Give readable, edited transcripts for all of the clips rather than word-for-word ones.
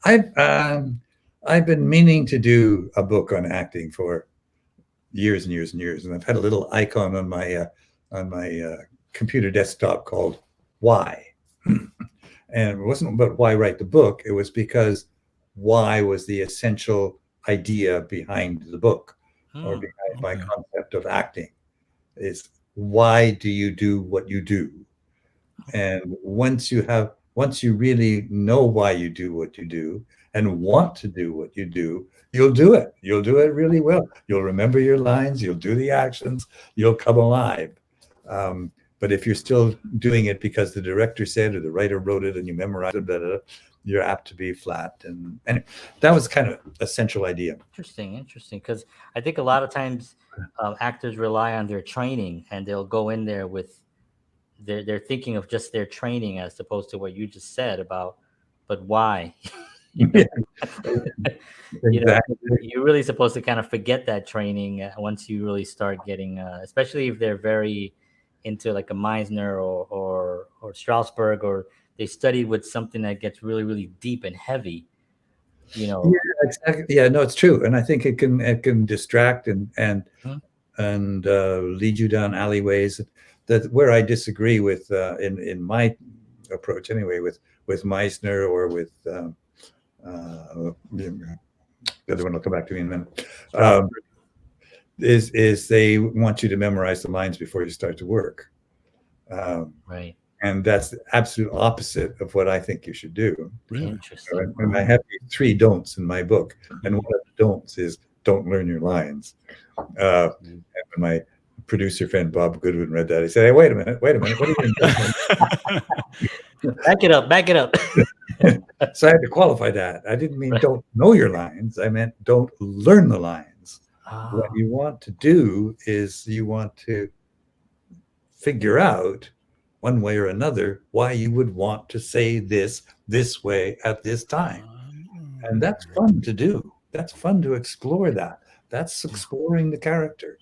I've been meaning to do a book on acting for years and years and years, and I've had a little icon on my computer desktop called "Why," and it wasn't about why write the book. It was because why was the essential idea behind the book, or behind my concept of acting. Is why do you do what you do? And once you really know why you do what you do and want to do what you do, you'll do it. You'll do it really well. You'll remember your lines, you'll do the actions, you'll come alive. But if you're still doing it because the director said or the writer wrote it and you memorized it, blah, blah, blah, you're apt to be flat. And that was kind of a central idea. Interesting. Because I think a lot of times actors rely on their training, and they'll go in there with they're thinking of just their training as opposed to what you just said about, but why? Exactly. You're really supposed to kind of forget that training once you really start getting, especially if they're very into like a Meisner or Strasberg, or they studied with something that gets really, really deep and heavy. Yeah, exactly. Yeah, no, it's true, and I think it can distract and lead you down alleyways that where I disagree with in my approach anyway with Meisner or with the other one will come back to me in a minute. Is they want you to memorize the lines before you start to work, right? And that's the absolute opposite of what I think you should do. Really interesting. And I have these 3 don'ts in my book, and one of the don'ts is don't learn your lines. And when my producer friend Bob Goodwin read that, he said, "Hey, wait a minute, what do you mean?" Back it up. So I had to qualify that. I didn't mean don't know your lines. I meant don't learn the lines. What you want to do is you want to figure out one way or another why you would want to say this way at this time. And that's fun to do. That's fun to explore that. That's exploring the character.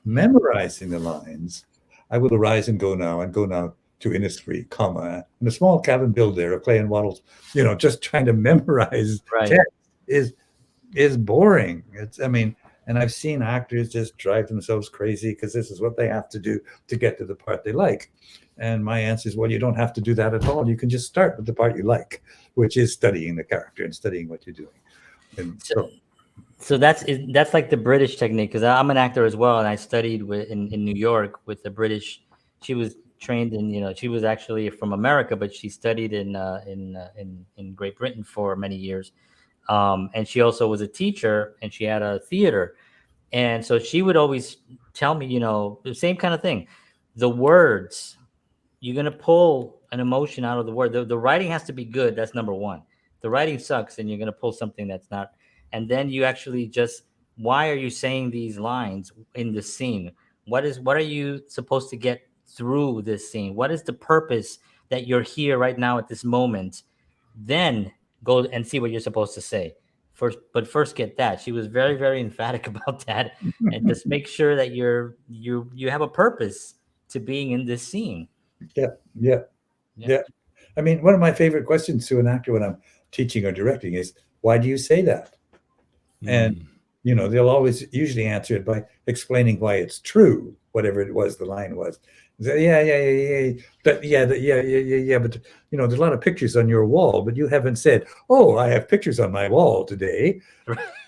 Memorizing the lines, I will arise and go now to Innisfree, comma, in a small cabin build there of clay and wattles, just trying to memorize text is boring. And I've seen actors just drive themselves crazy because this is what they have to do to get to the part they like. And my answer is, well, you don't have to do that at all. You can just start with the part you like, which is studying the character and studying what you're doing. And so that's like the British technique, because I'm an actor as well, and I studied in New York with the British. She was trained in, she was actually from America, but she studied in Great Britain for many years. And she also was a teacher, and she had a theater. And so she would always tell me, the same kind of thing. The words, you're going to pull an emotion out of the word. The writing has to be good. That's number one. The writing sucks, and you're going to pull something that's not. And then you actually why are you saying these lines in the scene? What are you supposed to get through this scene? What is the purpose that you're here right now at this moment? Then go and see what you're supposed to say first get that. She was very, very emphatic about that, and just make sure that you have a purpose to being in this scene. Yeah. I mean, one of my favorite questions to an actor when I'm teaching or directing is, why do you say that? And they'll always usually answer it by explaining why it's true, whatever it was the line was. Yeah. But but there's a lot of pictures on your wall, but you haven't said, "Oh, I have pictures on my wall today."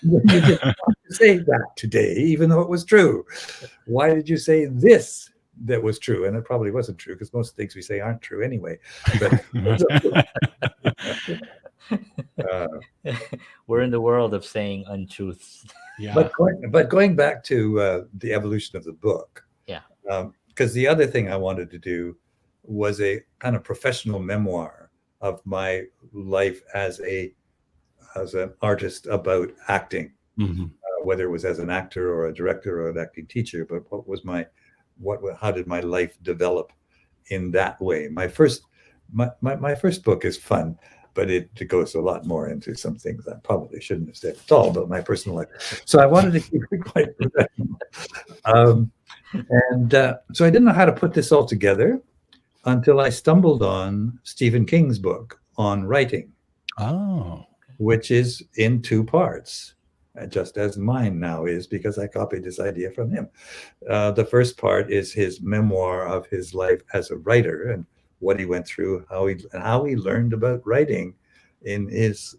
You didn't want to say that today, even though it was true. Why did you say this that was true? And it probably wasn't true, because most things we say aren't true anyway. But we're in the world of saying untruths. Yeah. But going back to the evolution of the book. Yeah. Because the other thing I wanted to do was a kind of professional memoir of my life as an artist about acting, whether it was as an actor or a director or an acting teacher. But how did my life develop in that way? My first book is fun, but it goes a lot more into some things I probably shouldn't have said at all about my personal life. So I wanted to keep it quite professional. So I didn't know how to put this all together until I stumbled on Stephen King's book on writing. Oh. which is in two parts, just as mine now is, because I copied this idea from him. The first part is his memoir of his life as a writer and what he went through, how he learned about writing in his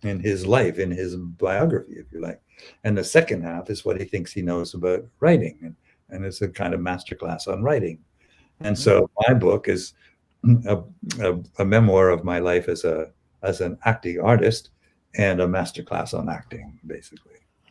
life, in his biography, if you like. And the second half is what he thinks he knows about writing, and it's a kind of masterclass on writing. And so my book is a memoir of my life as an acting artist and a masterclass on acting, basically.